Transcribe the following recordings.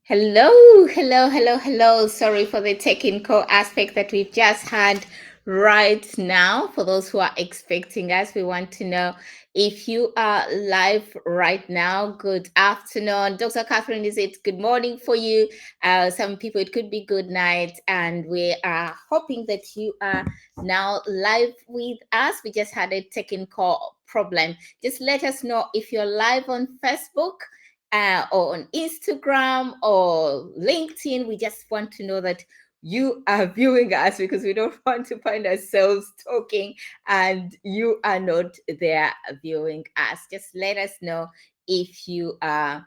Hello, hello, hello, hello. Sorry for the technical aspect that we've just had right now. For those who are expecting us, we want to know if you are live right now. Good afternoon. Dr. Catherine, is it good morning for you? Some people, it could be good night. And we are hoping that you are now live with us. We just had a technical problem. Just let us know if you're live on Facebook or on Instagram or LinkedIn. We just want to know that you are viewing us because we don't want to find ourselves talking and you are not there viewing us. Just let us know if you are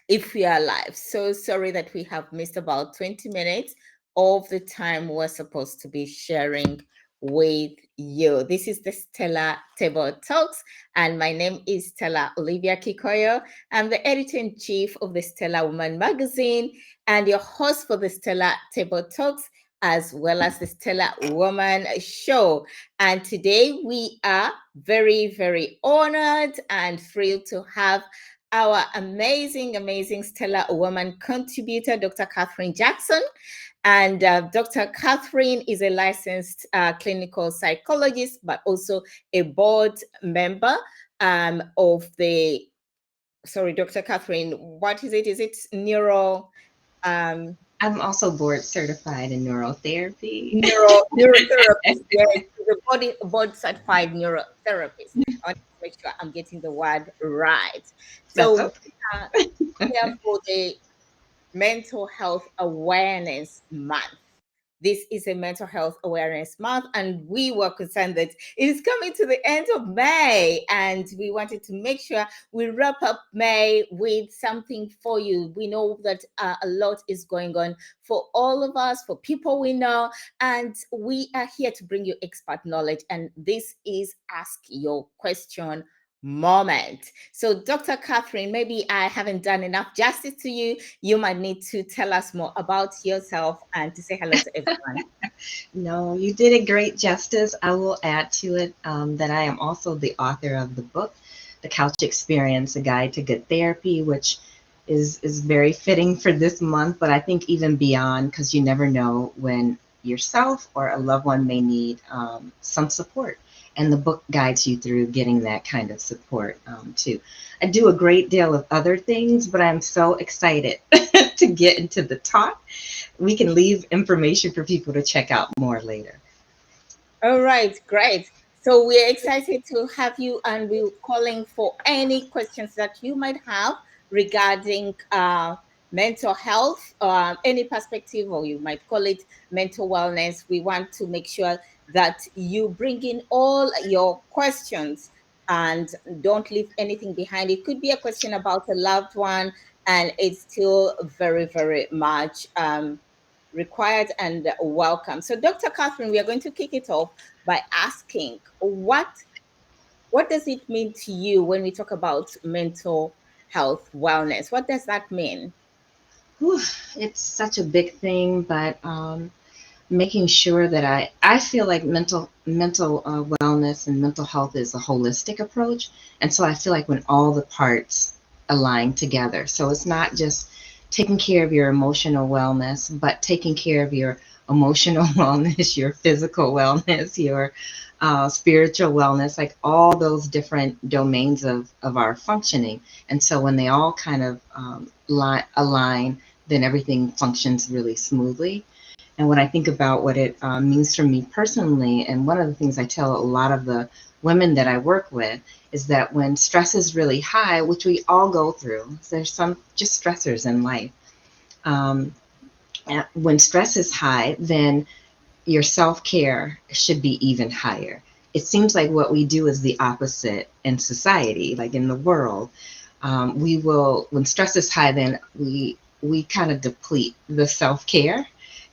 if we are live. So sorry that we have missed about 20 minutes of the time we're supposed to be sharing with you. This is the Stella Table Talks, and my name is Stella Olivia Kikoyo. I'm the editor in chief of the Stella Woman magazine and your host for the Stella Table Talks, as well as the Stella Woman show. And today we are very, very honored and thrilled to have our amazing Stellar Woman contributor, Dr. Catherine Jackson. And Dr. Catherine is a licensed clinical psychologist, but also a board member of the, sorry, Dr. Catherine, what is it? Is it neuro? Um, I'm also board certified in neurotherapy. Neurotherapist, yes, the board certified neurotherapist. I want to make sure I'm getting the word right. That's So okay. here for the Mental Health Awareness Month. This is a Mental Health Awareness Month, and we were concerned that it is coming to the end of May, and we wanted to make sure we wrap up May with something for you. We know that a lot is going on for all of us, for people we know, and we are here to bring you expert knowledge. And this is Ask Your Question moment. So, Dr. Catherine, maybe I haven't done enough justice to you. You might need to tell us more about yourself and to say hello to everyone. No, you did a great justice. I will add to it that I am also the author of the book, The Couch Experience, A Guide to Good Therapy, which is very fitting for this month, but I think even beyond, because you never know when yourself or a loved one may need some support. And the book guides you through getting that kind of support too. I do a great deal of other things, but I'm so excited to get into the talk. We can leave information for people to check out more later. All right, great. So we're excited to have you, and we're calling for any questions that you might have regarding mental health, any perspective, or you might call it mental wellness. We want to make sure that you bring in all your questions and don't leave anything behind. It could be a question about a loved one, and it's still very, very much required and welcome. So, Dr. Catherine, we are going to kick it off by asking what does it mean to you when we talk about mental health wellness? What does that mean? Whew, it's such a big thing, but making sure that I feel like mental wellness and mental health is a holistic approach, and so I feel like when all the parts align together, so it's not just taking care of your emotional wellness, but taking care of your emotional wellness, your physical wellness, your spiritual wellness, like all those different domains of our functioning. And so when they all kind of align, then everything functions really smoothly. And when I think about what it means for me personally, and one of the things I tell a lot of the women that I work with is that when stress is really high, which we all go through, there's some just stressors in life. Um, when stress is high, then your self care should be even higher. It seems like what we do is the opposite in society, like in the world. We will, when stress is high, then we kind of deplete the self care,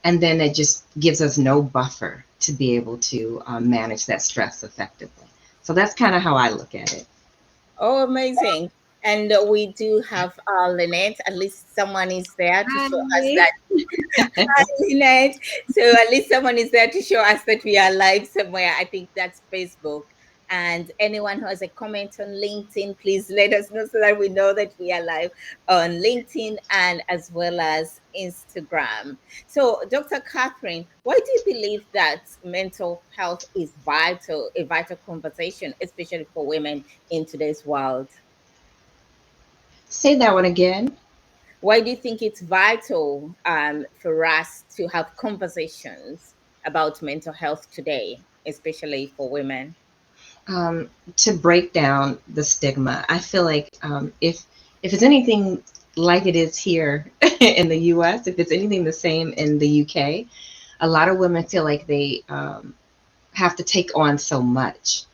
and then it just gives us no buffer to be able to manage that stress effectively. So that's kind of how I look at it. Oh, amazing. And we do have Lynette. At least someone is there to show us Hi. that. Hi, Lynette. So at least someone is there to show us that we are live somewhere. I think that's Facebook. And anyone who has a comment on LinkedIn, please let us know so that we know that we are live on LinkedIn and as well as Instagram. So, Dr. Catherine, why do you believe that mental health is vital, a vital conversation, especially for women in today's world? Say that one again. Why do you think it's vital for us to have conversations about mental health today, especially for women? To break down the stigma, I feel like if it's anything like it is here in the U.S., if it's anything the same in the U.K., a lot of women feel like they have to take on so much.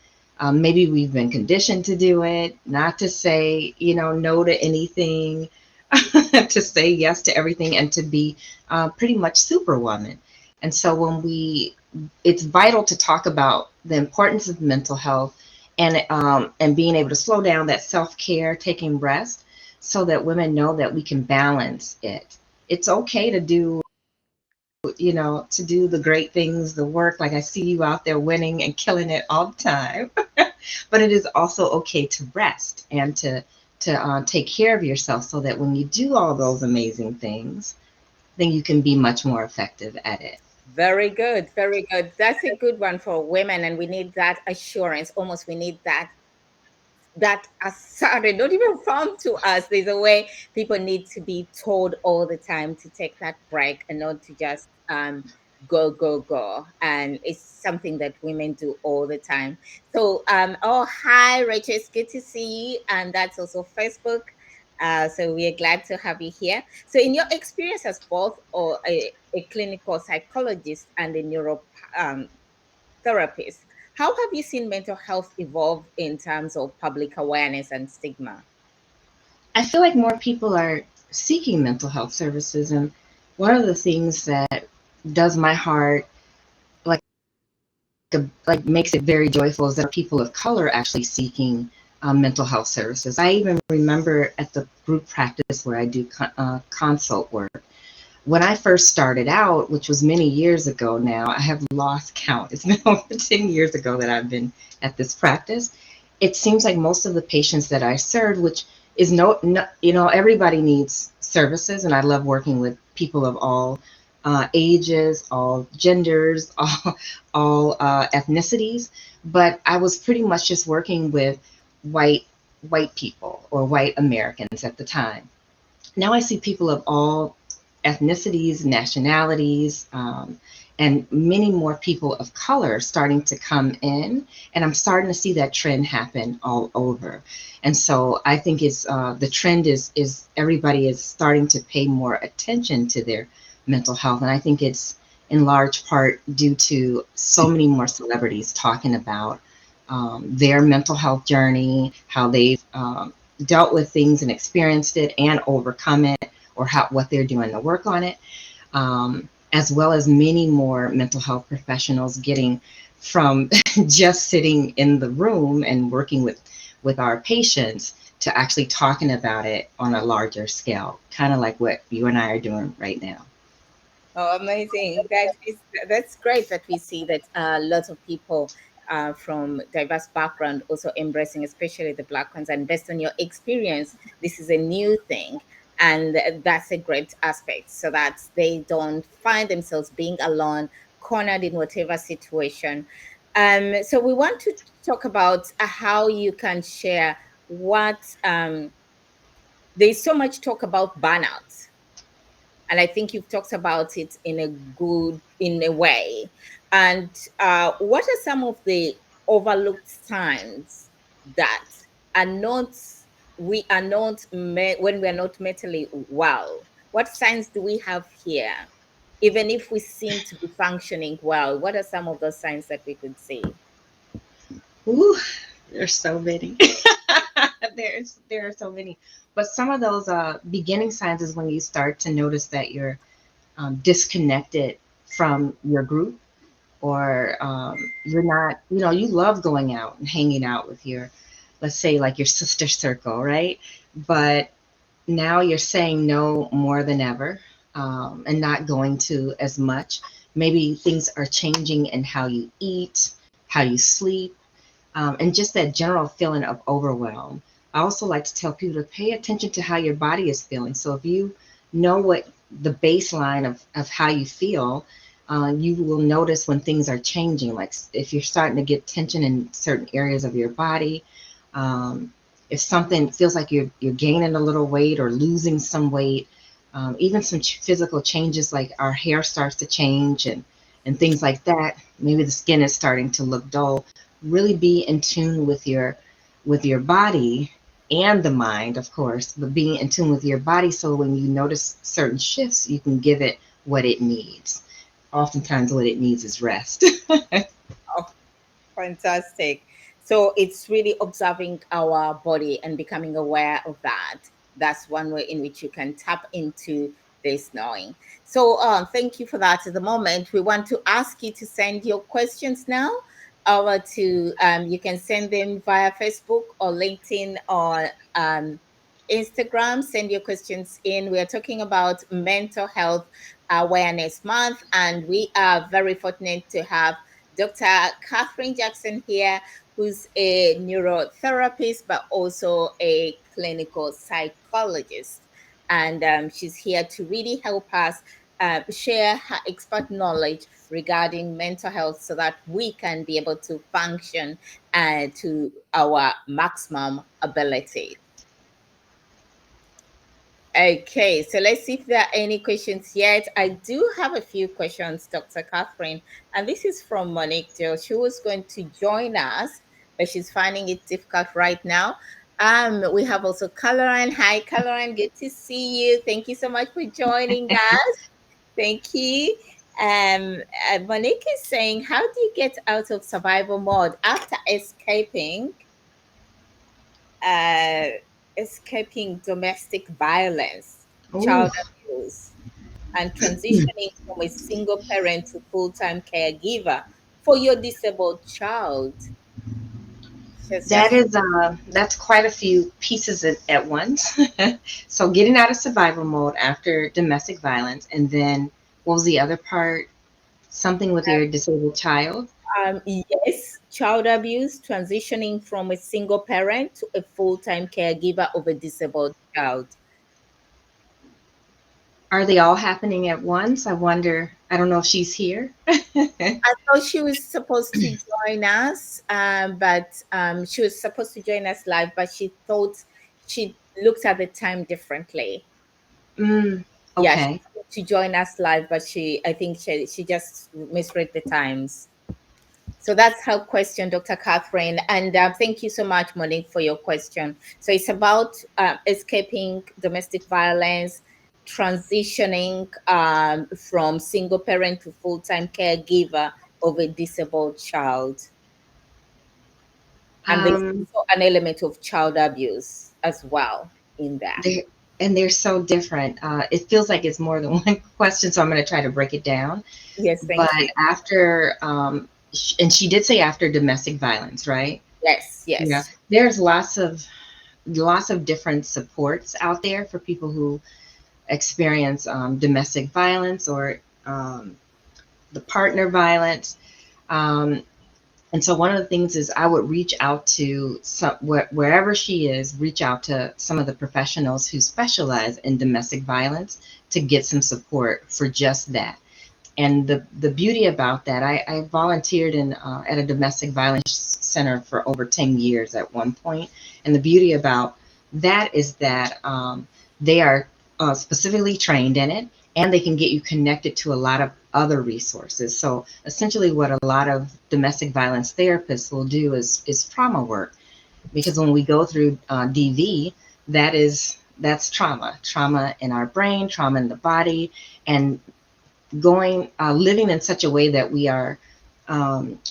Maybe we've been conditioned to do it, not to say, no to anything, to say yes to everything, and to be pretty much superwoman. And so it's vital to talk about the importance of mental health and being able to slow down, that self care, taking rest, so that women know that we can balance it. It's okay to do to do the great things, the work. Like I see you out there winning and killing it all the time. But it is also okay to rest and to take care of yourself so that when you do all those amazing things, then you can be much more effective at it. Very good, very good. That's a good one for women, and we need that assurance. Almost, we need that aside, not even from to us. There's a way people need to be told all the time to take that break and not to just go, go, go. And it's something that women do all the time. So oh, hi Rachel, it's good to see you. And that's also Facebook. So we are glad to have you here. So in your experience as both or a clinical psychologist and a neuro um, therapist, how have you seen mental health evolve in terms of public awareness and stigma? I feel like more people are seeking mental health services, and one of the things that does my heart like makes it very joyful is that people of color actually seeking mental health services. I even remember at the group practice where I do consult work. When I first started out, which was many years ago now, I have lost count. It's been over 10 years ago that I've been at this practice. It seems like most of the patients that I serve, which is no everybody needs services, and I love working with people of all ages, all genders, all ethnicities. But I was pretty much just working with white white people or white Americans at the time. Now I see people of all ethnicities, nationalities, and many more people of color starting to come in. And I'm starting to see that trend happen all over. And so I think the trend is everybody is starting to pay more attention to their mental health. And I think it's in large part due to so many more celebrities talking about their mental health journey, how they've dealt with things and experienced it and overcome it, or what they're doing to work on it, as well as many more mental health professionals getting from just sitting in the room and working with our patients to actually talking about it on a larger scale, kind of like what you and I are doing right now. Oh, amazing! That's great that we see that lots of people from diverse background also embracing, especially the Black ones. And based on your experience, this is a new thing, and that's a great aspect. So that they don't find themselves being alone, cornered in whatever situation. So we want to talk about how you can share what there's so much talk about burnout, and I think you've talked about it in a way. And what are some of the overlooked signs that are not we are not when we are not mentally well? What signs do we have here? Even if we seem to be functioning well, what are some of those signs that we could see? Ooh, there's so many. There are so many. But some of those beginning signs is when you start to notice that you're disconnected from your group, or you're not, you love going out and hanging out with your, let's say, like your sister circle, right? But now you're saying no more than ever, and not going to as much. Maybe things are changing in how you eat, how you sleep, and just that general feeling of overwhelm. I also like to tell people to pay attention to how your body is feeling. So if you know what the baseline of how you feel, you will notice when things are changing. Like if you're starting to get tension in certain areas of your body, um, if something feels like you're gaining a little weight or losing some weight, even some physical changes like our hair starts to change and things like that. Maybe the skin is starting to look dull. Really be in tune with your body and the mind, of course, but being in tune with your body so when you notice certain shifts, you can give it what it needs. Oftentimes, what it needs is rest. Oh, fantastic. So it's really observing our body and becoming aware of that. That's one way in which you can tap into this knowing. So thank you for that. At the moment, we want to ask you to send your questions now. To You can send them via Facebook or LinkedIn or Instagram. Send your questions in. We are talking about Mental Health Awareness Month, and we are very fortunate to have Dr. Catherine Jackson here, who's a neurotherapist but also a clinical psychologist. And she's here to really help us share her expert knowledge regarding mental health so that we can be able to function to our maximum ability. Okay, so let's see if there are any questions yet. I do have a few questions, Dr. Catherine, and this is from Monique Jill. She was going to join us, but she's finding it difficult right now. We have also Caroline. Hi, Caroline. Good to see you. Thank you so much for joining us. Thank you. Monique is saying, how do you get out of survival mode after uh, escaping domestic violence, Ooh, child abuse, and transitioning from a single parent to full-time caregiver for your disabled child? She's that just is that's quite a few pieces at once. So getting out of survival mode after domestic violence, and then what was the other part? Something with your disabled child. yes, child abuse, transitioning from a single parent to a full-time caregiver of a disabled child. Are they all happening at once? I wonder. I don't know if she's here. I thought she was supposed to join us, but she was supposed to join us live, but she thought she looked at the time differently. Mm, Yeah, she okay. was to join us live, but I think she just misread the times. So that's her question, Dr. Catherine. And thank you so much, Monique, for your question. So it's about escaping domestic violence, transitioning from single parent to full time caregiver of a disabled child. And there's Um, also an element of child abuse as well in there. they and they're so different. It feels like it's more than one question, so I'm going to try to break it down. Yes, But thank you. after, and she did say after domestic violence, right? Yes, Yeah. yes. There's lots of different supports out there for people who experience domestic violence or the partner violence. Um, And so one of the things is I would reach out to wherever she is, reach out to some of the professionals who specialize in domestic violence to get some support for just that. And the beauty about that, I volunteered in at a domestic violence center for over 10 years at one point. And the beauty about that is that they are specifically trained in it, and they can get you connected to a lot of other resources. So essentially, what a lot of domestic violence therapists will do is trauma work, because when we go through DV, that's trauma in our brain, trauma in the body, and living in such a way that we are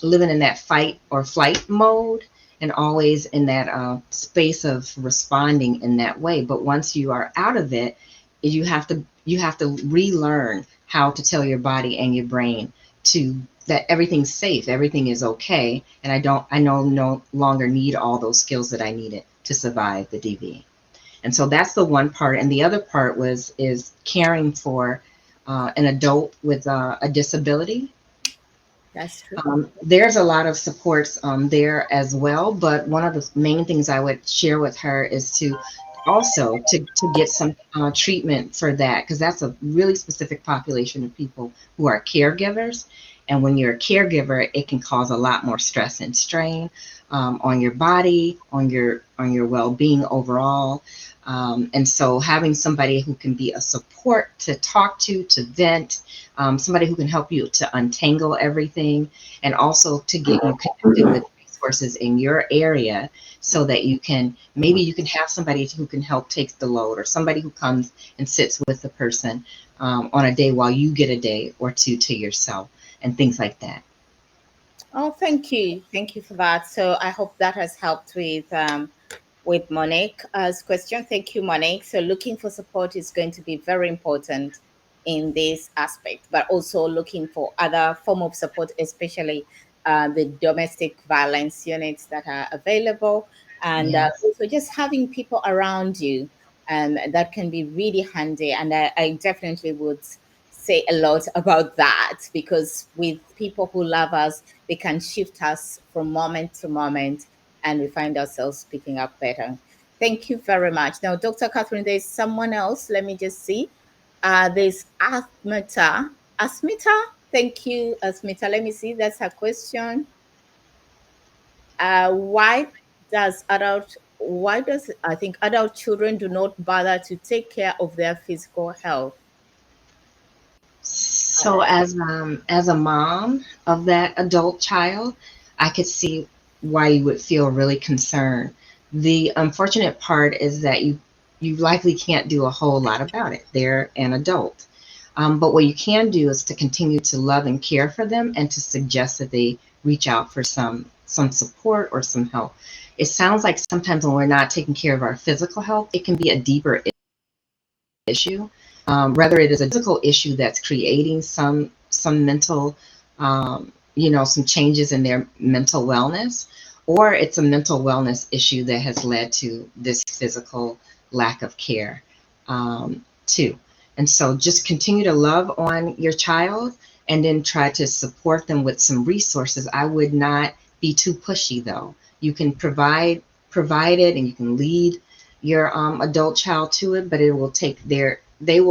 living in that fight or flight mode, and always in that space of responding in that way. But once you are out of it, you have to relearn how to tell your body and your brain to that everything's safe, everything is okay, and I no longer need all those skills that I needed to survive the DV. And so that's the one part. And the other part is caring for an adult with a disability. That's true. There's a lot of supports there as well, but one of the main things I would share with her is to also to get some treatment for that, because that's a really specific population of people who are caregivers. And when you're a caregiver, it can cause a lot more stress and strain on your body, on your well-being overall. And so having somebody who can be a support to talk to vent, somebody who can help you to untangle everything, and also to get you connected with resources in your area, so that you can, maybe you can have somebody who can help take the load, or somebody who comes and sits with the person on a day while you get a day or two to yourself, and things like that. Oh, thank you. Thank you for that. So I hope that has helped with Monique's question. Thank you, Monique. So looking for support is going to be very important in this aspect, but also looking for other form of support, especially the domestic violence units that are available, and Yes. also just having people around you, that can be really handy. And I definitely would say a lot about that, because with people who love us, they can shift us from moment to moment, and we find ourselves picking up better. Thank you very much. Now, Dr. Catherine, there's someone else. Let me just see. There's Asmita. Asmita, thank you, Asmita. Let me see. That's her question. Why does I think adult children do not bother to take care of their physical health? So as a mom of that adult child, I could see why you would feel really concerned. The unfortunate part is that you likely can't do a whole lot about it. They're an adult. But what you can do is to continue to love and care for them, and to suggest that they reach out for some support or some help. It sounds like sometimes when we're not taking care of our physical health, it can be a deeper issue. Whether it is a physical issue that's creating some mental, some changes in their mental wellness, or it's a mental wellness issue that has led to this physical lack of care, too. And so just continue to love on your child, and then try to support them with some resources. I would not be too pushy though. You can provide it, and you can lead your adult child to it, but they will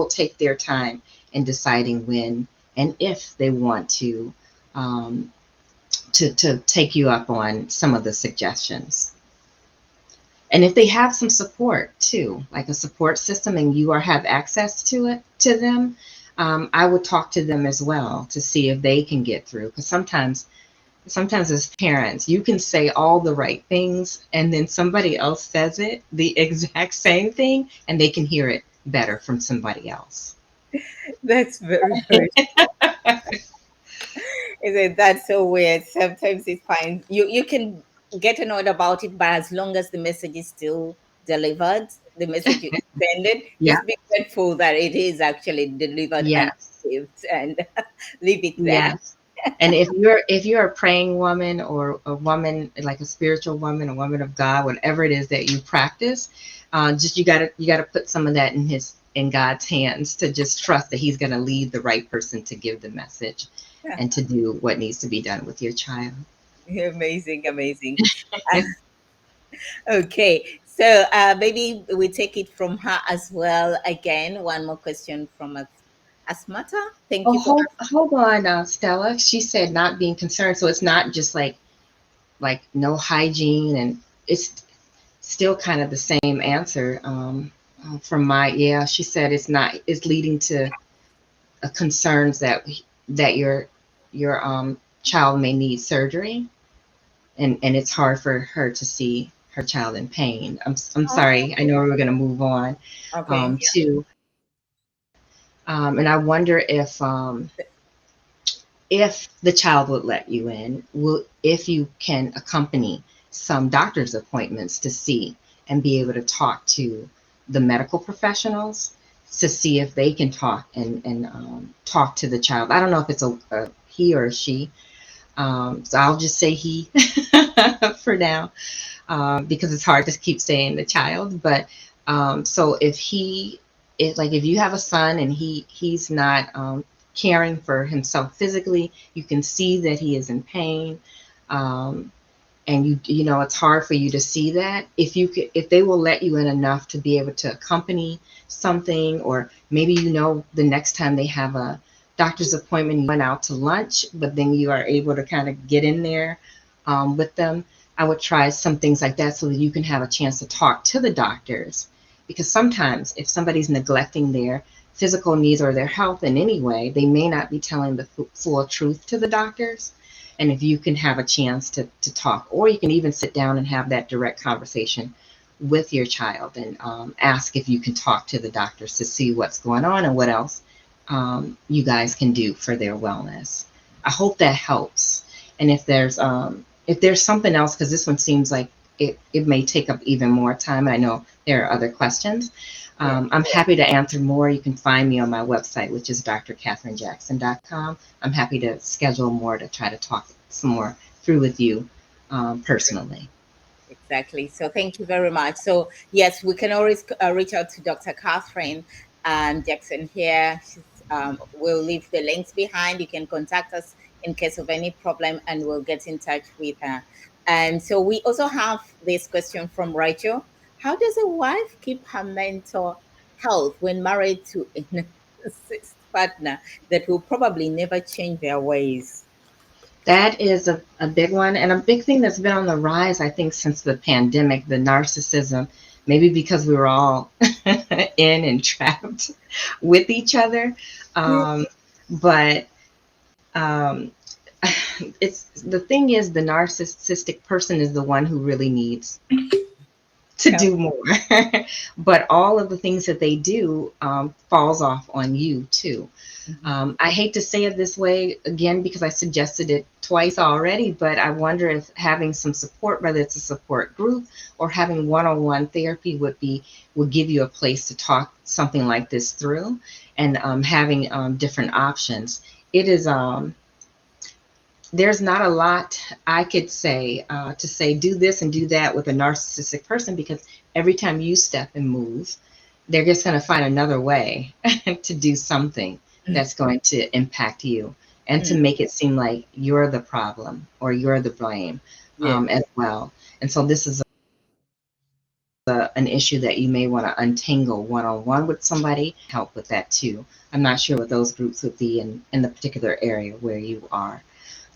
take their time in deciding when and if they want um, to take you up on some of the suggestions. And if they have some support too, like a support system, and you are have access to them, I would talk to them as well to see if they can get through. Because sometimes as parents, you can say all the right things, and then somebody else says it, the exact same thing, and they can hear it better from somebody else. That's very, very. Is it that's so weird? Sometimes it's fine. You can get annoyed about it, but as long as the message is still delivered, the message you intended, Yeah. just be grateful that it is actually delivered and Yes. received, and leave it there. Yes. And if you're a praying woman, or a woman, like a spiritual woman, a woman of God, whatever it is that you practice, just you gotta put some of that in God's hands, to just trust that He's gonna lead the right person to give the message, and to do what needs to be done with your child. Amazing, amazing. Okay, so maybe we take it from her as well. Again, one more question from Asmata. Thank Oh, you for hold on, Stella. She said not being concerned, so it's not just like no hygiene, and it's still kind of the same answer from my, yeah. She said it's leading to concerns that your child may need surgery, and it's hard for her to see her child in pain. I'm sorry. I know we were going to move on okay. to and I wonder if the child would let you in, if you can accompany some doctor's appointments to see and be able to talk to the medical professionals, to see if they can talk and talk to the child. I don't know if it's a he or a she, so I'll just say he for now, because it's hard to keep saying the child. But so if he is, like, if you have a son and he's not caring for himself physically. You can see that he is in pain. Um, and you know it's hard for you to see that. If they will let you in enough to be able to accompany something, or maybe the next time they have a doctor's appointment, you went out to lunch, but then you are able to kind of get in there with them. I would try some things like that so that you can have a chance to talk to the doctors, because sometimes if somebody's neglecting their physical needs or their health in any way, they may not be telling the full truth to the doctors. And if you can have a chance to talk, or you can even sit down and have that direct conversation with your child, and ask if you can talk to the doctors to see what's going on and what else you guys can do for their wellness. I hope that helps. And if there's something else, because this one seems like it may take up even more time, and I know there are other questions, Yeah. I'm happy to answer more. You can find me on my website, which is drkatherinejackson.com. I'm happy to schedule more to try to talk some more through with you personally. Exactly. So thank you very much. So yes, we can always reach out to Dr. Catherine Jackson here. We'll leave the links behind. You can contact us in case of any problem, and we'll get in touch with her. And so we also have this question from Rachel. How does a wife keep her mental health when married to a narcissist partner that will probably never change their ways? That is a big one, and a big thing that's been on the rise, I think, since the pandemic, the narcissism, maybe because we were all in and trapped with each other. But um, it's the thing is, the narcissistic person is the one who really needs to Help. do more. But all of the things that they do falls off on you too. Mhm. I hate to say it this way again because I suggested it twice already, but I wonder if having some support, whether it's a support group or having one-on-one therapy, would give you a place to talk something like this through, and having different options. It is There's not a lot I could say to say do this and do that with a narcissistic person, because every time you step and move, they're just going to find another way to do something that's going to impact you, and to Mm, make it seem like you're the problem or you're the blame yeah. as well. And so this is an issue that you may want to untangle one-on-one with somebody, help with that too. I'm not sure what those groups would be in the particular area where you are.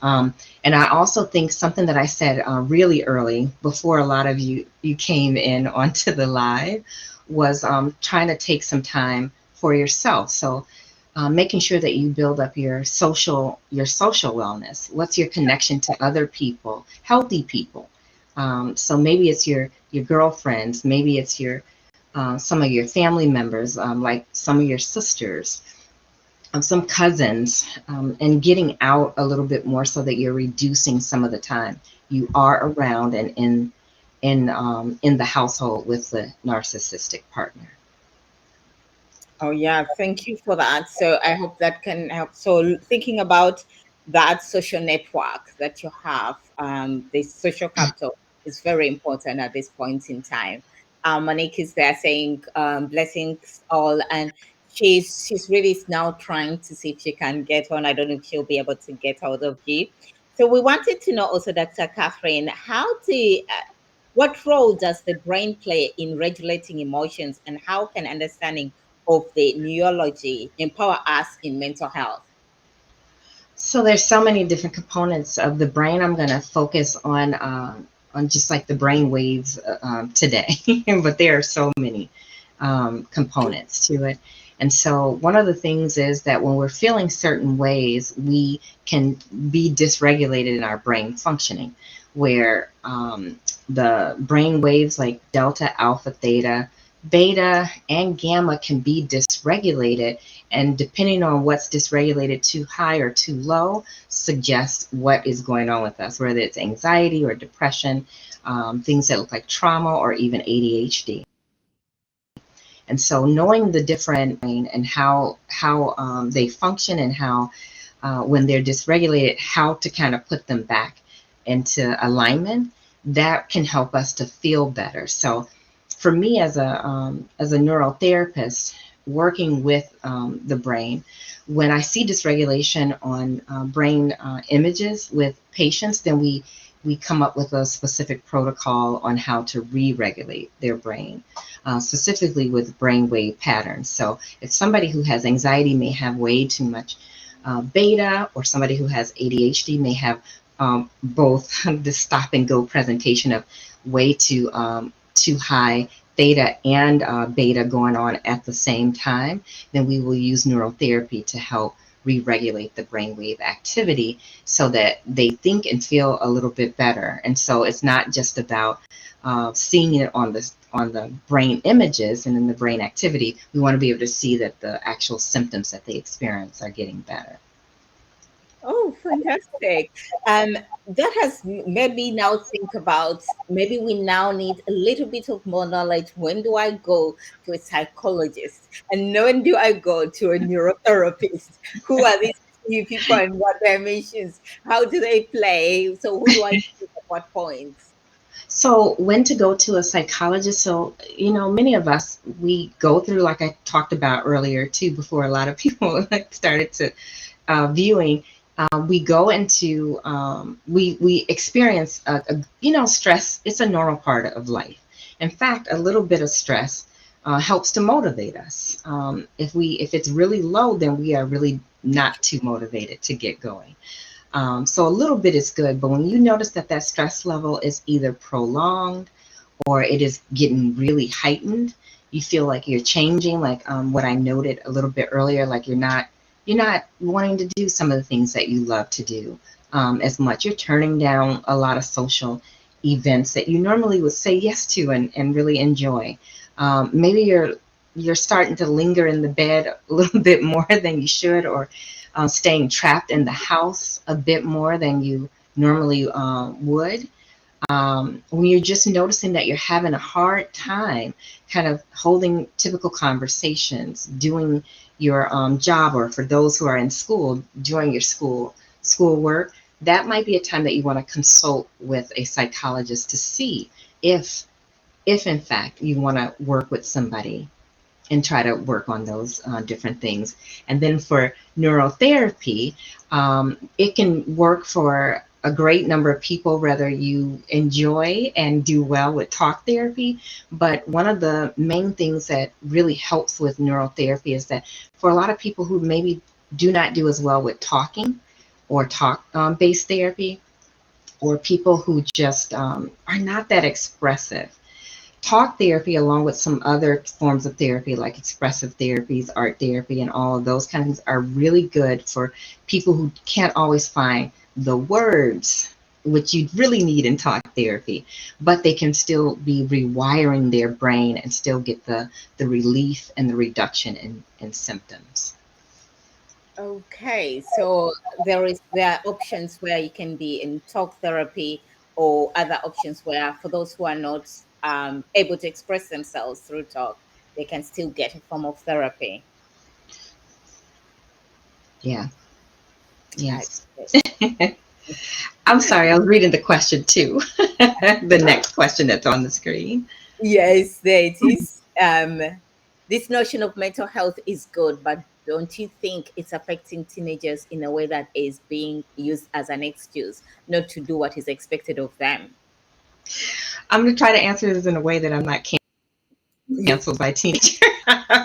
And I also think something that I said really early, before a lot of you came in onto the live, was trying to take some time for yourself. So making sure that you build up your social wellness. What's your connection to other people, healthy people? So maybe it's your girlfriends, maybe it's your some of your family members, like some of your sisters, some cousins, and getting out a little bit more so that you're reducing some of the time you are around and in the household with the narcissistic partner. Oh, yeah. Thank you for that. So I hope that can help. So thinking about that social network that you have, the social capital is very important at this point in time. Monique is there saying blessings all, and she's really now trying to see if she can get on. I don't know if she'll be able to get out of you. So we wanted to know also, Dr. Catherine, what role does the brain play in regulating emotions, and how can understanding of the neurology empower us in mental health? So there's so many different components of the brain. I'm going to focus on just like the brain waves today, but there are so many components to it. And so one of the things is that when we're feeling certain ways, we can be dysregulated in our brain functioning, where the brain waves like delta, alpha, theta, beta, and gamma can be dysregulated. And depending on what's dysregulated, too high or too low, suggests what is going on with us, whether it's anxiety or depression, things that look like trauma, or even ADHD. And so knowing the different brain and how they function, and how when they're dysregulated, how to kind of put them back into alignment, that can help us to feel better. So for me as a neurotherapist, working with the brain. When I see dysregulation on brain images with patients, then we come up with a specific protocol on how to re-regulate their brain, specifically with brainwave patterns. So if somebody who has anxiety may have way too much beta, or somebody who has ADHD may have both the stop and go presentation of way too high theta and beta going on at the same time, then we will use neurotherapy to help re-regulate the brainwave activity so that they think and feel a little bit better. And so it's not just about seeing it on the brain images and in the brain activity. We want to be able to see that the actual symptoms that they experience are getting better. Oh, fantastic. Um, that has made me now think about, maybe we now need a little bit of more knowledge. When do I go to a psychologist? And when do I go to a neurotherapist? Who are these new people and what their missions? How do they play? So who do I see at what points? So, when to go to a psychologist? So, many of us, we go through, like I talked about earlier too, before a lot of people started to viewing, we go into we experience stress. It's a normal part of life. In fact, a little bit of stress helps to motivate us. If it's really low, then we are really not too motivated to get going. So a little bit is good, but when you notice that that stress level is either prolonged or it is getting really heightened, you feel like you're changing, like what I noted a little bit earlier, like you're not wanting to do some of the things that you love to do as much. You're turning down a lot of social events that you normally would say yes to and really enjoy. Maybe you're starting to linger in the bed a little bit more than you should, or staying trapped in the house a bit more than you normally would. When you're just noticing that you're having a hard time kind of holding typical conversations, doing your job, or for those who are in school, doing your schoolwork, that might be a time that you want to consult with a psychologist to see if if in fact you want to work with somebody and try to work on those different things. And then for neurotherapy, it can work for a great number of people, whether you enjoy and do well with talk therapy. But one of the main things that really helps with neurotherapy is that for a lot of people who maybe do not do as well with talking or talk based therapy, or people who just are not that expressive, talk therapy, along with some other forms of therapy like expressive therapies, art therapy, and all of those kinds of things, are really good for people who can't always find the words which you really need in talk therapy, but they can still be rewiring their brain and still get the relief and the reduction in symptoms. Okay, so there are options where you can be in talk therapy, or other options where, for those who are not able to express themselves through talk, they can still get a form of therapy. Yeah, I, yes. I'm sorry, I was reading the question too. The next question that's on the screen. yes, there it is. This notion of mental health is good, but don't you think it's affecting teenagers in a way that is being used as an excuse not to do what is expected of them? I'm going to try to answer this in a way that I'm not canceled by teenager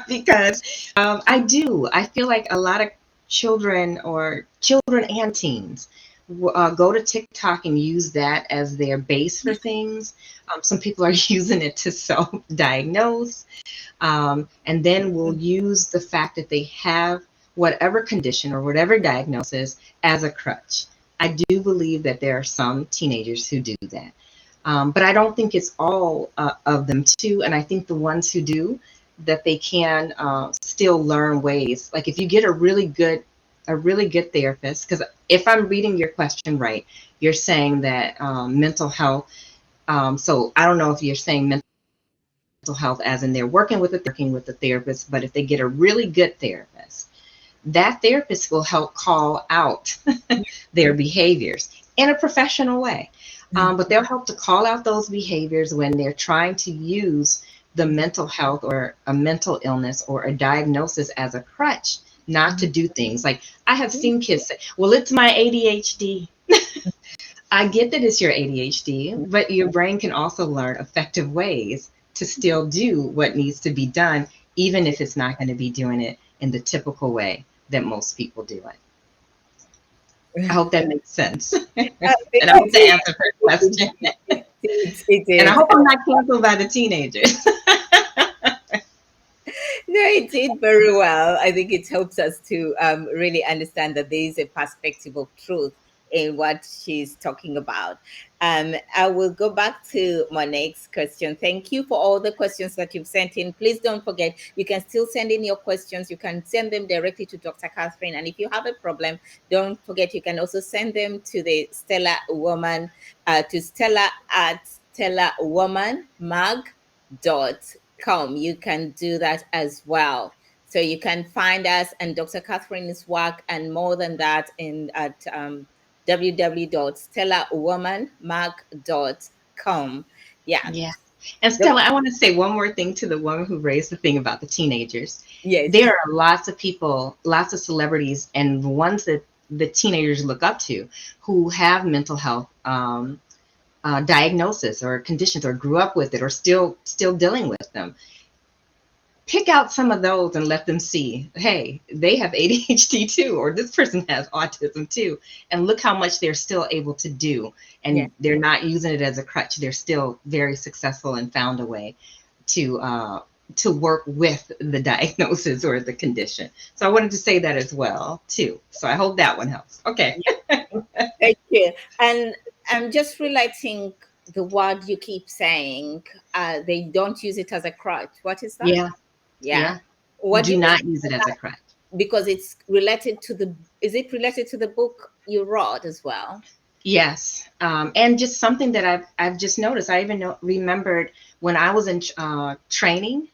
because I do. I feel like a lot of children, or children and teens, go to TikTok and use that as their base for things. Some people are using it to self-diagnose, and then will use the fact that they have whatever condition or whatever diagnosis as a crutch. I do believe that there are some teenagers who do that. But I don't think it's all of them too. And I think the ones who do, that they can still learn ways. Like if you get a really good therapist, because if I'm reading your question right, you're saying that mental health. So I don't know if you're saying mental health as in they're working with the therapist, but if they get a really good therapist, that therapist will help call out their behaviors in a professional way. But they'll help to call out those behaviors when they're trying to use the mental health or a mental illness or a diagnosis as a crutch not to do things. Like I have seen kids say, well, it's my ADHD. I get that it's your ADHD, but your brain can also learn effective ways to still do what needs to be done, even if it's not going to be doing it in the typical way that most people do it. I hope that makes sense. I think And I hope it that did. answered her It question. did. It And I did. hope I'm not canceled by the teenagers. No, it did very well. I think it helps us to really understand that there is a perspective of truth in what she's talking about. I will go back to my next question. Thank you for all the questions that you've sent in. Please don't forget, you can still send in your questions. You can send them directly to Dr. Catherine. And if you have a problem, don't forget, you can also send them to the Stella Woman, to Stella at stellawomanmag.com. You can do that as well. So you can find us and Dr. Catherine's work and more than that in at www.stellawomanmag.com. Yeah. Yeah. And Doc- Stella, I want to say one more thing to the woman who raised the thing about the teenagers. Yes. There are lots of people, lots of celebrities, and ones that the teenagers look up to who have mental health diagnosis or conditions or grew up with it or still dealing with them. Pick out some of those and let them see, hey, they have ADHD too, or this person has autism too, and look how much they're still able to do, Yeah. and they're not using it as a crutch. They're still very successful and found a way to work with the diagnosis or the condition. So I wanted to say that as well too. So I hope that one helps. Okay. Thank you. And I'm just relating the word you keep saying. They don't use it as a crutch. What is that? Yeah. Yeah. Yeah. What do Do you mean? not use it as a crutch. Because it's related to the, is it related to the book you wrote as well? Yes, and just something that I've just noticed. I even remembered when I was in training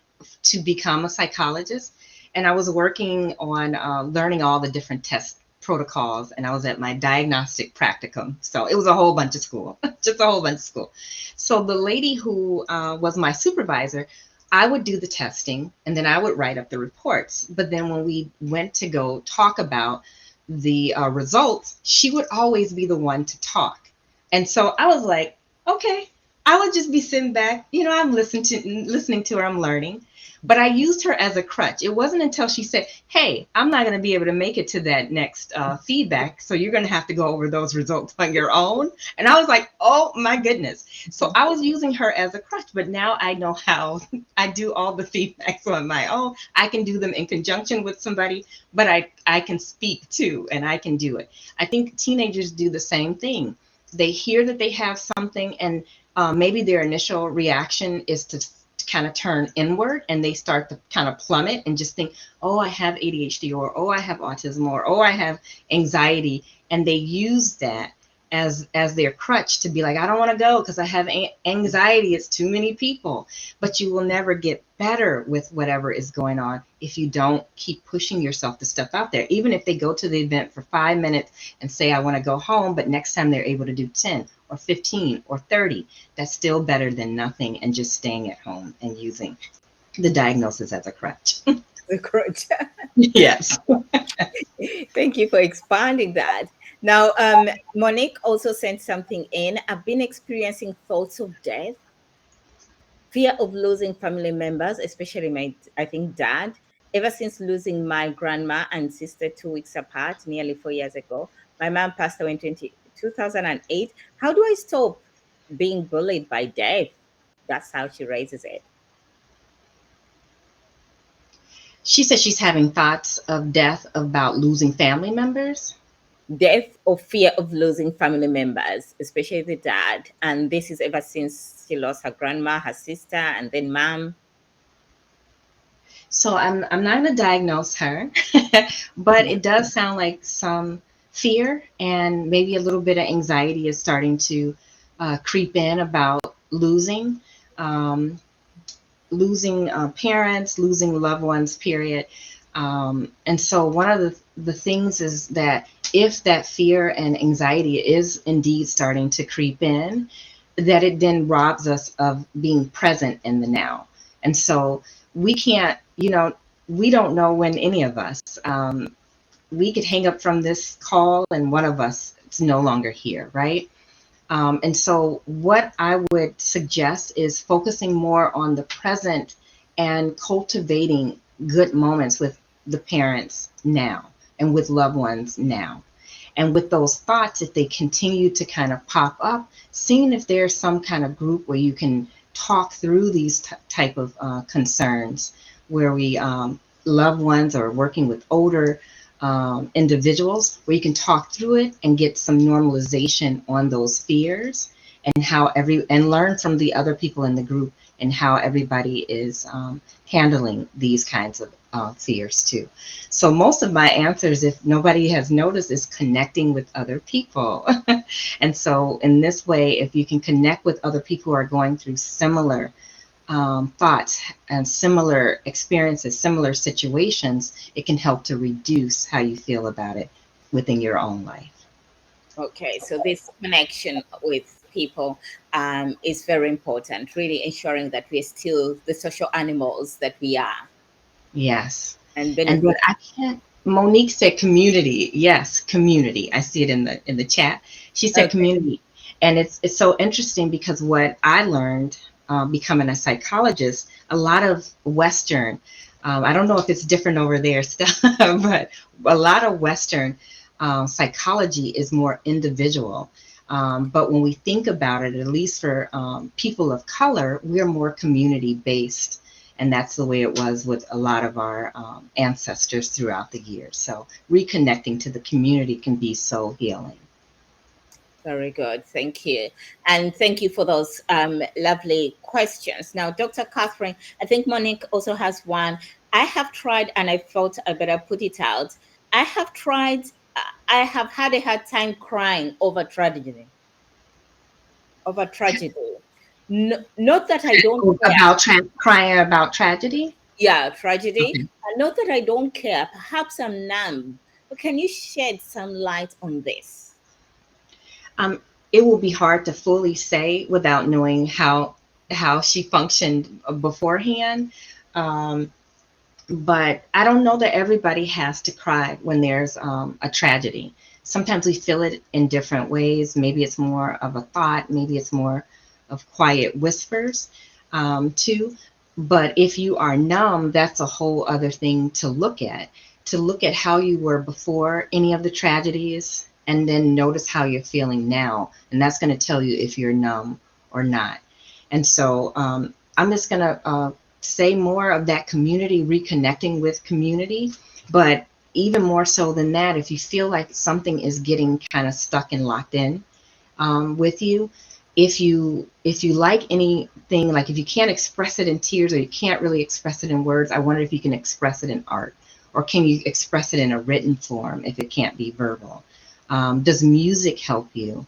to become a psychologist, and I was working on learning all the different test protocols, and I was at my diagnostic practicum. So it was a whole bunch of school, just a whole bunch of school. So the lady who was my supervisor, I would do the testing, and then I would write up the reports. But then when we went to go talk about the results, she would always be the one to talk. And so I was like, okay, I would just be sitting back. I'm listening to her, I'm learning. But I used her as a crutch. It wasn't until she said, hey, I'm not going to be able to make it to that next feedback. So you're going to have to go over those results on your own. And I was like, oh my goodness. So I was using her as a crutch, but now I know how I do all the feedbacks on my own. I can do them in conjunction with somebody, but I can speak too, and I can do it. I think teenagers do the same thing. They hear that they have something, and maybe their initial reaction is to kind of turn inward, and they start to kind of plummet and just think, oh, I have ADHD, or oh, I have autism, or oh, I have anxiety, and they use that as their crutch to be like, I don't want to go because I have anxiety, it's too many people. But you will never get better with whatever is going on if you don't keep pushing yourself to step out there. Even if they go to the event for 5 minutes and say, I want to go home, but next time they're able to do 10 or 15 or 30, that's still better than nothing and just staying at home and using the diagnosis as a crutch. The crutch. Yes. Thank you for expanding that. Now, Monique also sent something in. I've been experiencing thoughts of death, fear of losing family members, especially my, I think, dad, ever since losing my grandma and sister 2 weeks apart, nearly 4 years ago. My mom passed away in 2008. How do I stop being bullied by death? That's how she raises it. She said she's having thoughts of death about losing family members. Death or fear of losing family members, especially the dad. And this is ever since she lost her grandma, her sister, and then mom. So I'm not going to diagnose her, but it does sound like some fear and maybe a little bit of anxiety is starting to creep in about um, losing parents, losing loved ones, period. And so one of the things is that if that fear and anxiety is indeed starting to creep in, that it then robs us of being present in the now. And so we can't, we don't know when any of us, we could hang up from this call and one of us is no longer here, right? And so, what I would suggest is focusing more on the present and cultivating good moments with the parents now and with loved ones now. And with those thoughts, if they continue to kind of pop up, seeing if there's some kind of group where you can talk through these type of concerns, where we loved ones or working with older individuals, where you can talk through it and get some normalization on those fears, and how and learn from the other people in the group and how everybody is handling these kinds of fears too. So most of my answers, if nobody has noticed, is connecting with other people. And so in this way, if you can connect with other people who are going through similar thoughts and similar experiences, similar situations, it can help to reduce how you feel about it within your own life. Okay, so this connection with people is very important, really ensuring that we're still the social animals that we are Yes. and And then benefit. I can't, Monique said community. Yes, community. I see it in the chat. She said Okay. community. And it's so interesting because what I learned becoming a psychologist, a lot of Western, I don't know if it's different over there, Stella, but a lot of Western psychology is more individual. But when we think about it, at least for people of color, we're more community based. And that's the way it was with a lot of our ancestors throughout the years. So reconnecting to the community can be so healing. Very good. Thank you. And thank you for those lovely questions. Now, Dr. Catherine, I think Monique also has one. I have tried, and I thought I better put it out. I have tried, I have had a hard time crying over tragedy. No, not that I don't care. About crying about tragedy. Yeah, tragedy. Okay. Not that I don't care. Perhaps I'm numb. But can you shed some light on this? Um, it will be hard to fully say without knowing how she functioned beforehand. Um, but I don't know that everybody has to cry when there's a tragedy. Sometimes we feel it in different ways. Maybe it's more of a thought, maybe it's more of quiet whispers too. But if you are numb, that's a whole other thing to look at how you were before any of the tragedies, and then notice how you're feeling now. And that's going to tell you if you're numb or not. And so I'm just going to say more of that community, reconnecting with community. But even more so than that, if you feel like something is getting kind of stuck and locked in with you, if you like anything, like if you can't express it in tears or you can't really express it in words, I wonder if you can express it in art, or can you express it in a written form if it can't be verbal. Does music help you?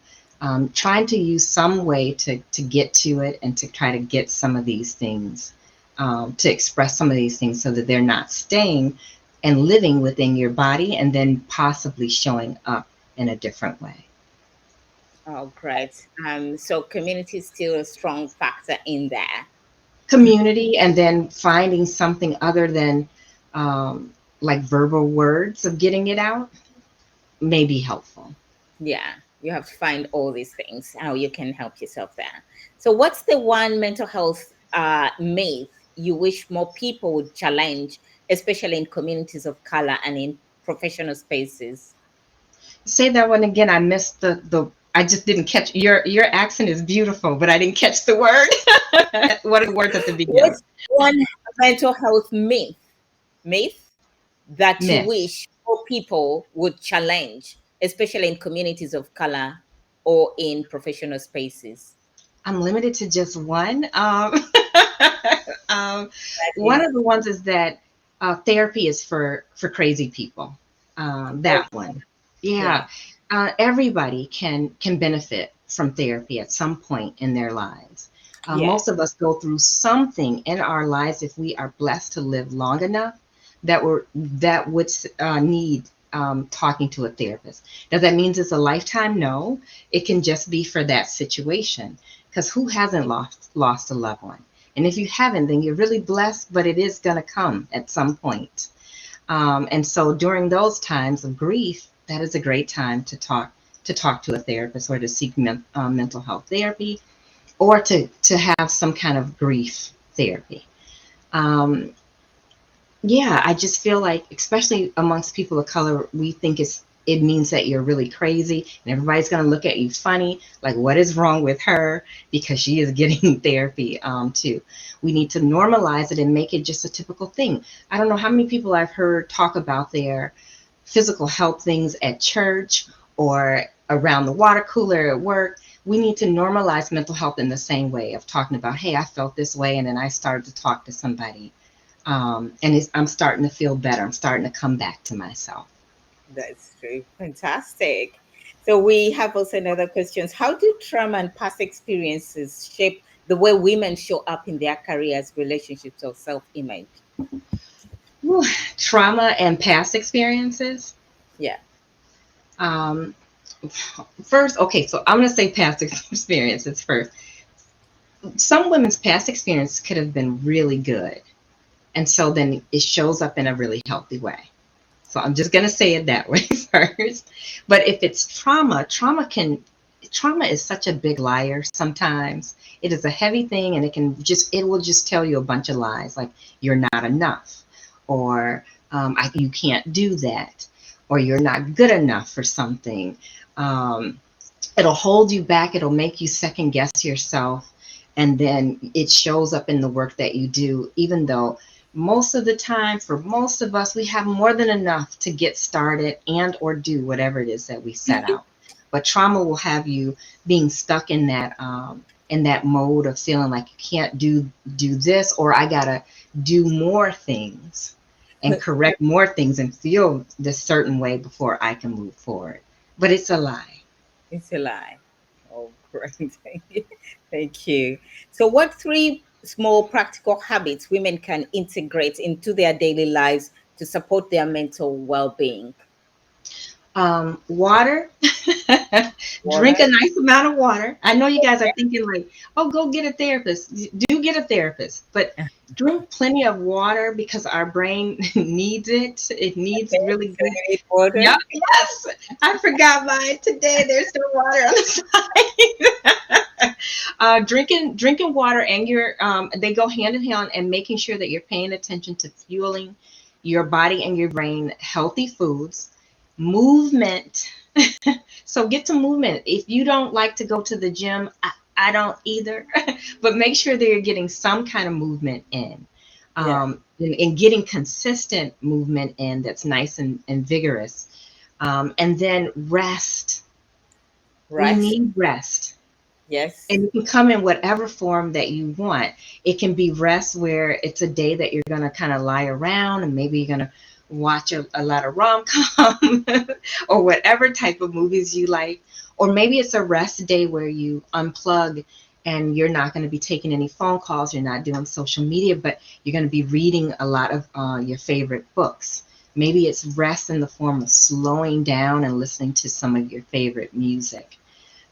Trying to use some way to get to it and to try to get some of these things, to express some of these things so that they're not staying and living within your body and then possibly showing up in a different way. Oh, great. So community is still a strong factor in there. Community, and then finding something other than like verbal words of getting it out may be helpful. Yeah, you have to find all these things, how you can help yourself there. So, what's the one mental health myth you wish more people would challenge, especially in communities of color and in professional spaces? Say that one again. I missed the I just didn't catch your accent is beautiful, but I didn't catch the word. What are the words at the beginning? What's one mental health myth that you Myth. wish more people would challenge, especially in communities of color or in professional spaces? I'm limited to just one. Um, That one is of the ones is that therapy is for crazy people. That okay. one, Yeah. yeah. Everybody can benefit from therapy at some point in their lives. Yeah. Most of us go through something in our lives if we are blessed to live long enough that would need talking to a therapist. Does that mean it's a lifetime? No, it can just be for that situation. Because who hasn't lost a loved one? And if you haven't, then you're really blessed, but it is going to come at some point. And so during those times of grief, that is a great time to talk to a therapist or to seek mental health therapy or to have some kind of grief therapy. Um, yeah, I just feel like, especially amongst people of color, we think it means that you're really crazy and everybody's going to look at you funny, like what is wrong with her because she is getting therapy too. We need to normalize it and make it just a typical thing. I don't know how many people I've heard talk about their physical health things at church or around the water cooler at work. We need to normalize mental health in the same way of talking about, hey, I felt this way, and then I started to talk to somebody, and I'm starting to feel better. I'm starting to come back to myself. That's true. Fantastic. So we have also another questions. How do trauma and past experiences shape the way women show up in their careers, relationships, or self-image? Whew. Trauma and past experiences. Yeah. Um, First, okay, so I'm going to say past experiences first. Some women's past experience could have been really good. And so then it shows up in a really healthy way. So I'm just going to say it that way first. But if it's trauma is such a big liar sometimes. It is a heavy thing and it will just tell you a bunch of lies like you're not enough or you can't do that or you're not good enough for something. Um, It'll hold you back. It'll make you second guess yourself. And then it shows up in the work that you do, even though most of the time, for most of us, we have more than enough to get started and or do whatever it is that we set out. But trauma will have you being stuck in that mode of feeling like you can't do this, or I gotta do more things and correct more things and feel this certain way before I can move forward. But it's a lie. It's a lie. Oh, great. Thank you. Thank you. So, what three small practical habits women can integrate into their daily lives to support their mental well being? Water. Drink Water. a nice amount of water. I know you guys are thinking like, oh, go get a therapist. Do get a therapist, but drink plenty of water because our brain needs it. It needs Okay. really So, good. you need water. Yep, yes. I forgot mine today. There's still water on the side. Drinking water and they go hand in hand, and making sure that you're paying attention to fueling your body and your brain healthy foods, movement. So get to movement. If you don't like to go to the gym, I don't either, but make sure that you're getting some kind of movement in. Yeah. And getting consistent movement in that's nice and vigorous. And then rest. We Rest. need rest. Yes. And it can come in whatever form that you want. It can be rest where it's a day that you're going to kind of lie around and maybe you're going to watch a lot of rom-com or whatever type of movies you like. Or maybe it's a rest day where you unplug and you're not going to be taking any phone calls. You're not doing social media, but you're going to be reading a lot of your favorite books. Maybe it's rest in the form of slowing down and listening to some of your favorite music.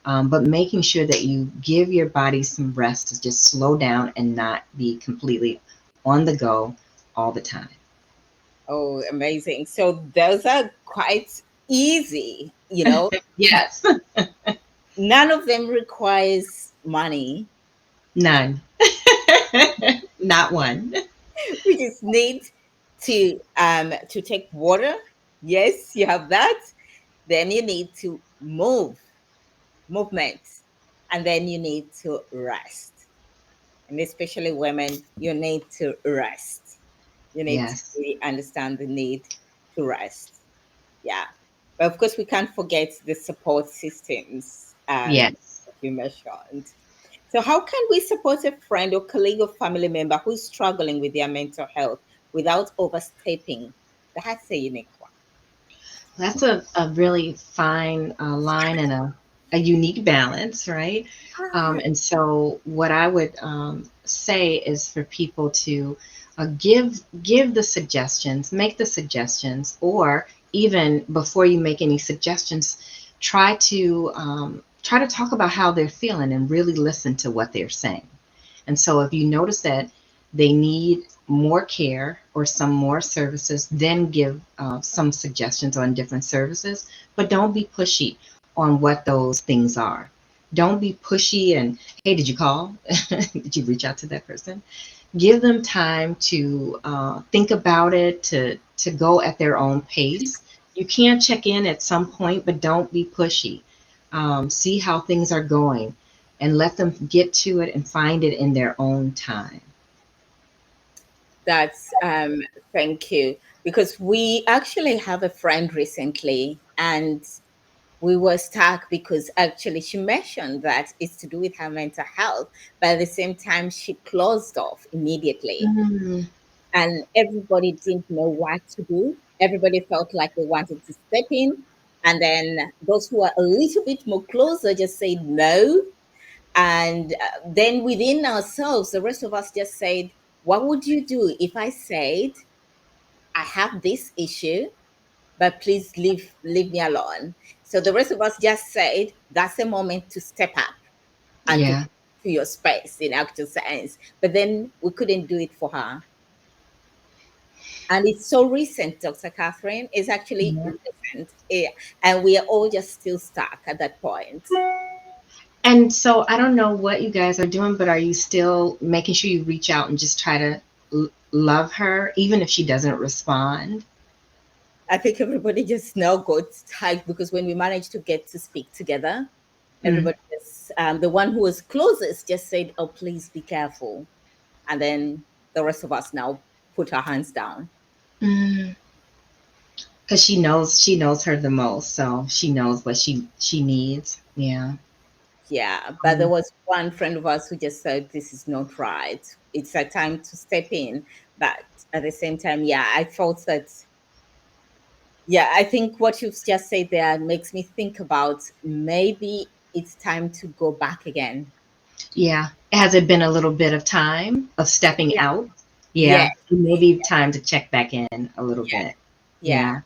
But making sure that you give your body some rest to just slow down and not be completely on the go all the time. Oh, amazing. So, those are quite easy, you know. Yes, None of them requires money. none, not one. We just need to take water. Yes, you have that. Then you need to movement, and then you need to rest. And especially women, you need to rest. You need to Yes, really understand the need to rest. Yeah. But of course, we can't forget the support systems yes. that you mentioned. So, how can we support a friend or colleague or family member who's struggling with their mental health without overstepping? That's a unique one. That's a really fine line and a unique balance, right? And so, what I would say is for people to give the suggestions, make the suggestions, or even before you make any suggestions, try to talk about how they're feeling and really listen to what they're saying. And so if you notice that they need more care or some more services, then give some suggestions on different services, but don't be pushy on what those things are. Don't be pushy and, hey, did you call? Did you reach out to that person? Give them time to think about it, to go at their own pace. You can check in at some point, but don't be pushy. See how things are going and let them get to it and find it in their own time. That's thank you. Because we actually have a friend recently, and we were stuck because actually she mentioned that it's to do with her mental health, but at the same time she closed off immediately, Mm, and everybody didn't know what to do. Everybody felt like they wanted to step in, and then those who are a little bit more closer just said no. And then within ourselves, the rest of us just said, what would you do if I said, I have this issue, but please leave me alone? So the rest of us just said, that's a moment to step up and to yeah. your space in actual sense. But then we couldn't do it for her. And it's so recent, Dr. Catherine. It's actually Yeah. recent. Yeah. And we are all just still stuck at that point. And so I don't know what you guys are doing, but are you still making sure you reach out and just try to love her, even if she doesn't respond? I think everybody just now got tight because when we managed to get to speak together, Mm. everybody just, the one who was closest just said, oh, please be careful. And then the rest of us now put our hands down. Mm. Because she knows her the most, so she knows what she needs. Yeah. Yeah. But there was one friend of ours who just said, this is not right. It's a time to step in. But at the same time, yeah, I felt that, yeah, I think what you've just said there makes me think about maybe it's time to go back again. Yeah. Has it been a little bit of time of stepping Yeah. out? Yeah. Yeah. Maybe time to check back in a little Yeah. bit. Yeah. Yeah.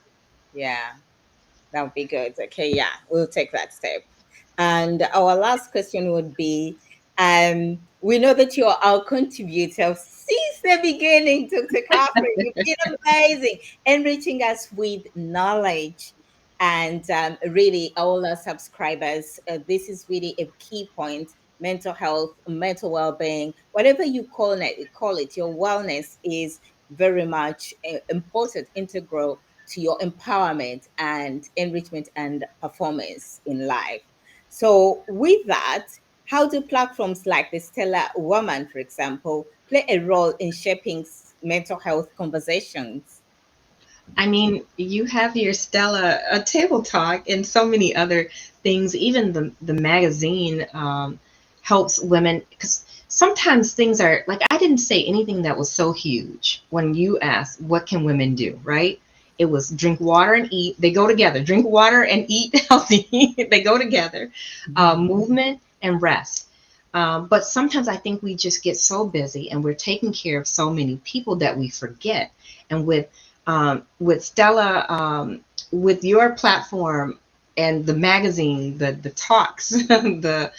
Yeah. That would be good. Okay, yeah, we'll take that step. And our last question would be, we know that you're our contributor since the beginning, Dr. Catherine. You've been amazing, enriching us with knowledge. And really, all our subscribers, this is really a key point. Mental health, mental well-being, whatever you call it, your wellness is very much important, integral to your empowerment and enrichment and performance in life. So, with that, how do platforms like the Stella Woman, for example, play a role in shaping mental health conversations? I mean, you have your Stella a table talk and so many other things. Even the magazine helps women because sometimes things are like I didn't say anything that was so huge when you asked what can women do, right? It was drink water and eat. They go together. Drink water and eat healthy. They go together. Movement and rest. But sometimes I think we just get so busy and we're taking care of so many people that we forget. And with Stella, with your platform and the magazine, the talks, the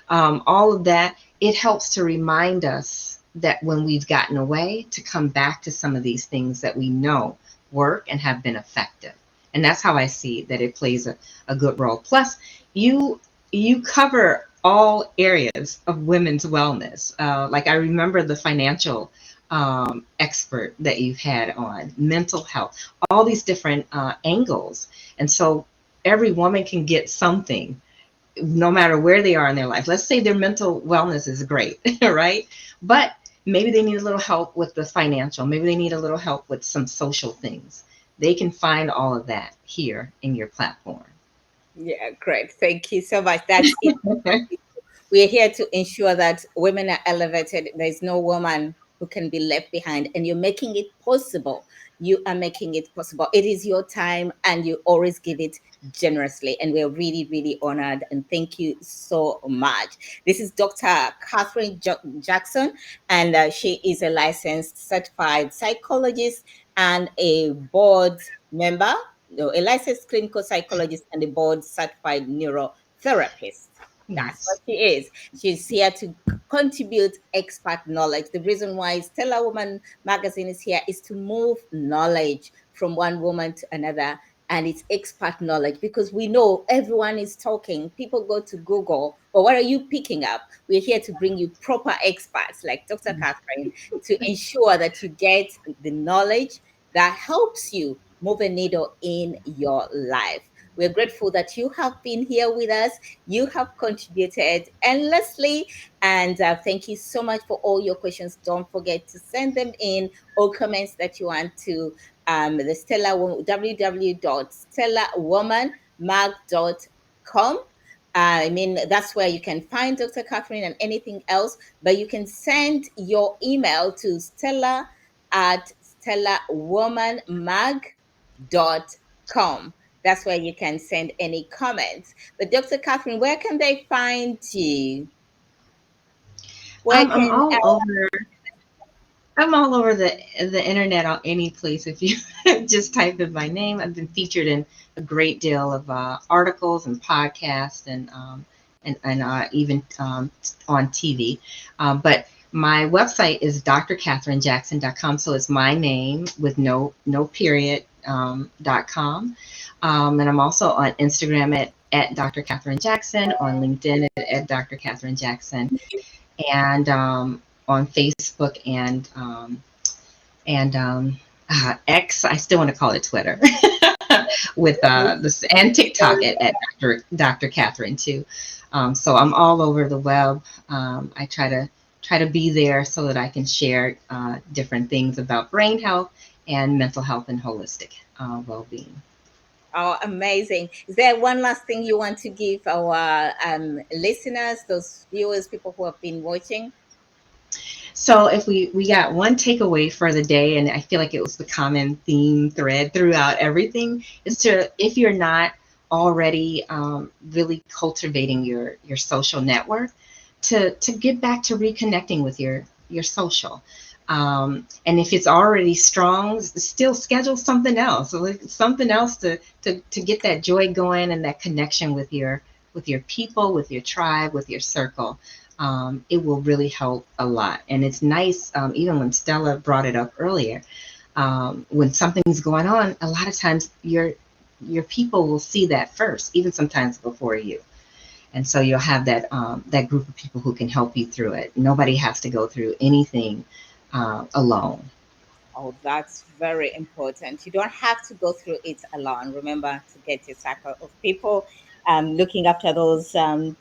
all of that, it helps to remind us that when we've gotten away, to come back to some of these things that we know work and have been effective. And that's how I see that it plays a good role. Plus, you you cover all areas of women's wellness. Like I remember the financial expert that you've had on mental health, all these different angles. And so every woman can get something no matter where they are in their life. Let's say their mental wellness is great, right? But maybe they need a little help with the financial, maybe they need a little help with some social things. They can find all of that here in your platform. Yeah, great. Thank you so much. That's it. We're here to ensure that women are elevated. There's no woman who can be left behind, and you're making it possible. You are making it possible. It is your time, and you always give it generously. And we're really, really honored. And thank you so much. This is Dr. Catherine Jackson, and she is a licensed certified psychologist and a board member, no, a licensed clinical psychologist and a board certified neurotherapist. That's what Yes. she is. She's here to contribute expert knowledge. The reason why Stella Woman Magazine is here is to move knowledge from one woman to another, and it's expert knowledge because we know everyone is talking. People go to Google, but what are you picking up? We're here to bring you proper experts like Dr. Catherine to ensure that you get the knowledge that helps you move a needle in your life. We're grateful that you have been here with us. You have contributed endlessly. And thank you so much for all your questions. Don't forget to send them in or comments that you want to the Stella www.stellawomanmag.com. I mean, that's where you can find Dr. Catherine and anything else, but you can send your email to Stella at stellawomanmag.com. That's where you can send any comments. But Dr. Catherine, where can they find you? Where I'm can all over. I'm all over the internet on any place. If you just type in my name, I've been featured in a great deal of articles and podcasts and even on TV. But my website is drcatherinejackson.com. So it's my name with no period .com. And I'm also on Instagram at Dr. Catherine Jackson, on LinkedIn at Dr. Catherine Jackson, and on Facebook and X. I still want to call it Twitter, with this and TikTok at Dr. Catherine too. So I'm all over the web. I try to be there so that I can share different things about brain health and mental health and holistic well-being. Oh, amazing. Is there one last thing you want to give our listeners, those viewers, people who have been watching? So if we got one takeaway for the day, and I feel like it was the common theme thread throughout everything, is to, if you're not already really cultivating your social network, to get back to reconnecting with your social. And if it's already strong, still schedule something else, like something else to get that joy going and that connection with your people, with your tribe, with your circle. It will really help a lot. And it's nice, even when Stella brought it up earlier, when something's going on, a lot of times your people will see that first, even sometimes before you. And so you'll have that group of people who can help you through it. Nobody has to go through anything alone. Oh, that's very important. You don't have to go through it alone. Remember to get your circle of people looking after those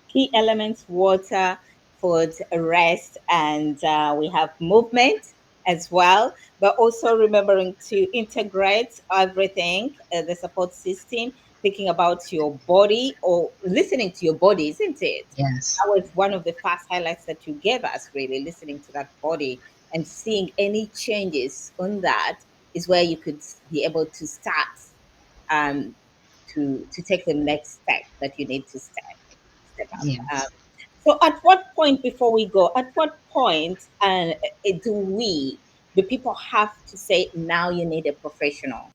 key elements: water, food, rest, and we have movement as well. But also remembering to integrate everything, the support system, thinking about your body or listening to your body, isn't it? Yes. That was one of the first highlights that you gave us, really listening to that body and seeing any changes on that is where you could be able to start um, to take the next step that you need to step up. Yes. So, at what point before we go? At what point do people have to say now you need a professional?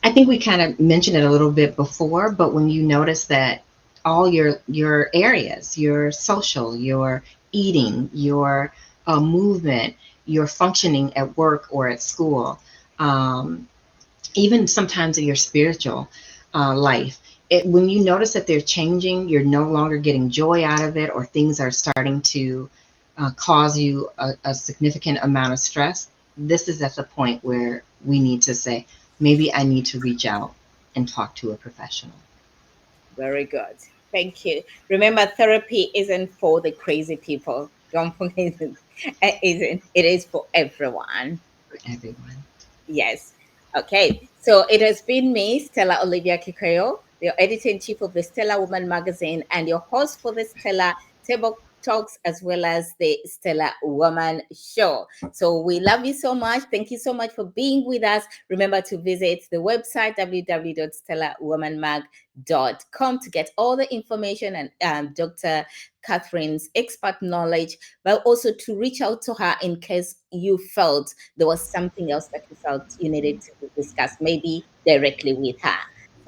I think we kind of mentioned it a little bit before, but when you notice that all your areas, your social, your eating, your movement, your functioning at work or at school, um, even sometimes in your spiritual life, when you notice that they're changing, you're no longer getting joy out of it, or things are starting to cause you a significant amount of stress. This is at the point where we need to say, maybe I need to reach out and talk to a professional. Very good. Thank you. Remember, therapy isn't for the crazy people. Don't forget it isn't. It is for everyone. For everyone. Yes. Okay. So it has been me, Stella Olivia Kikoyo, the editor in chief of the Stella Woman magazine and your host for the Stella Table Talks as well as the Stella Woman Show. So we love you so much. Thank you so much for being with us. Remember to visit the website www.stellawomanmag.com to get all the information and Dr. Catherine's expert knowledge, but also to reach out to her in case you felt there was something else that you felt you needed to discuss, maybe directly with her.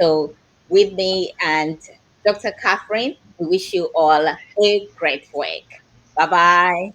So, with me and Dr. Catherine, we wish you all a great week. Bye bye.